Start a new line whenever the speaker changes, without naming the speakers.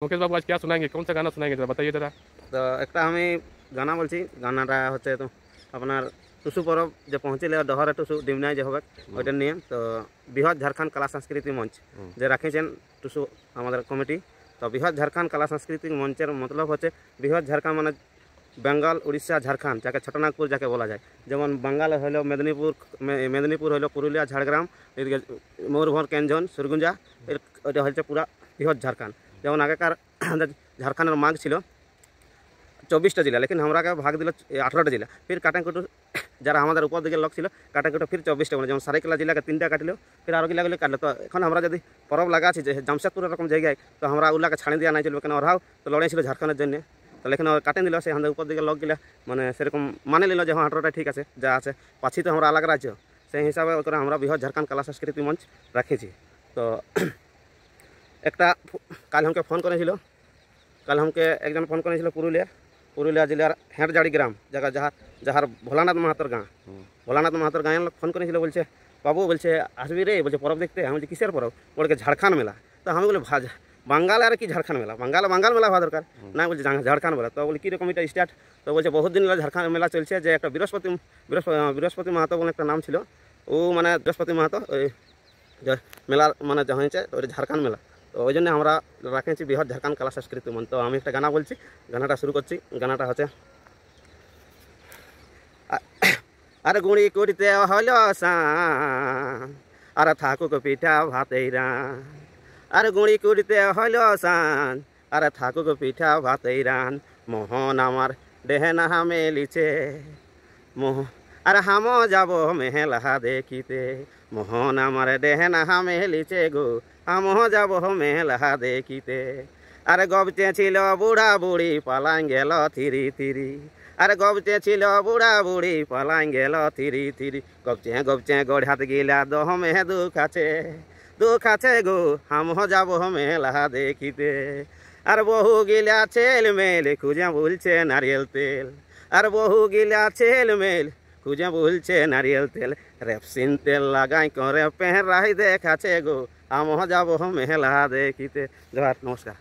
मुकेश बाबू आज क्या सुनाएंगे, कौन सा गाना सुनाएंगे जरा बताइए जरा।
তো একটা আমি গানা বলছি, গানাটা হচ্ছে তো আপনার টুসু পরব যে পৌঁছিলে ডহরে টুসু ডিমনাই যে হবে ওইটা নিয়ে। তো বৃহৎ ঝাড়খণ্ড কলা সাংস্কৃতিক মঞ্চ যে রাখিছেন টুসু আমাদের কমিটি। তো বৃহৎ ঝাড়খণ্ড কলা সাংস্কৃতিক মঞ্চের মতলব হচ্ছে বৃহৎ ঝাড়খণ্ড মানে বেঙ্গল, উড়িষ্যা, ঝাড়খণ্ড, যাকে ছোটনাগপুর যাকে বলা যায়। যেমন বাঙ্গাল হলো মেদিনীপুর হলো পুরুলিয়া, ঝাড়গ্রাম, এদিকে ময়ূরভঞ্জ, কেঞ্জন, সুরগুঞ্জা, ওইটা হচ্ছে পুরা বৃহৎ ঝাড়খণ্ড। যেমন আগেকার ঝাড়খণ্ডের মাগ ছিল 24টা জেলা, लेकिन हमरा के भाग दिल 18টা জেলা। फिर काटाकुटू যারা আমাদের উপর দিকের লোক ছিল কাটাকুটো ফির 24টা বলে, যেমন সারাইকেলা জেলাকে 3টা কাটলো, ফির আরও জেলাগুলি কাটলো। তো এখন আমরা যদি পরব লাগা আছে যে জামশেদপুর এরকম জায়গায়, তো আমরা ওগুলাকে ছাড়ি দেওয়া নাই চলবে, কেন ওরাও তো লড়াই ছিল ঝাড়খণ্ডের জন্য। তো লেকিন কাটেন দিল সেই আমাদের উপর দিকের লোকগুলা, মানে সেরকম মানে নিল যে হ্যাঁ 18টা ঠিক আছে যা আছে, পাছি তো আমরা আলাদা রাজ্য, সেই হিসাবে করে আমরা বৃহৎ ঝাড়খণ্ড কলা সংস্কৃতি মঞ্চ রাখেছি। তো একটা কাল আমাকে ফোন করেছিল, কাল আমাকে একজন ফোন করেছিল পুরুলিয়া জেলার হেঁটজাড়ি গ্রাম, জায়গা যাহার ভোলানাথ মাহাতোর গাঁ। ভোলানাথ মাহাতোর গাঁয়ের লোক ফোন করেছিল, বলছে বাবু বলছে আসবি রে, বলছে পরব দেখতে। আমি বলছি কিসের পরব? বলছে ঝাড়খণ্ড মেলা। তো আমি বলি বাঙ্গাল আর কি ঝাড়খণ্ড মেলা, বাঙ্গাল মেলা হওয়া দরকার না, বলছে ঝাড়খণ্ড মেলা। তো বলি কীরকম এটা স্টার্ট? তো বলছে বহুত দিন ঝাড়খণ্ড মেলা চলছে, যে একটা বৃহস্পতি মাহাতো বলে একটা নাম ছিল, ও মানে বৃহস্পতি মাহাতো ওই মেলার মানে যা হয়েছে ওই ঝাড়খণ্ড মেলা। তো ওই জন্য আমরা রাখেছি বৃহৎ ঝাড়খণ্ড কলা সংস্কৃতি মঞ্চ। তো আমি একটা গানা বলছি, গানাটা শুরু করছি। গানাটা হচ্ছে আর গুঁড়ি করতে হল সান, আর থাকুক পিঠা ভাতেই রান। আর গুঁড়ি করতে হল সান, আর থাকুক পিঠা ভাতেই রান। মোহন আমার দেহে না মেলিছে আর হাম যাব মেহলা দেখিতে। মোহন আমার দেহে না মেলিছে গো, হাম যাব মেহলা দেখিতে। আর গবচে ছিল বুড়া বুড়ি পালাং গেল থিরি থিরি। আর গবচে ছিল বুড়া বুড়ি পালাং গেল থিরি থিরি। গবচে গড়াত গিলা দহমে দুঃখ আছে গো, হাম যাব মেলা দেখিতে। আর বহু গিলা ছেল মেল খুঁজে বলছে নারিয়েল তেল। আর বহু গিলা ছেল মেল খুঁজে বলছে নারিয়েল তেল। রেপসিন তেল লাগাই করে পেহরাই দেখাছে গো, হাম যাব মেলা দেখিতে। জোহার, নমস্কার।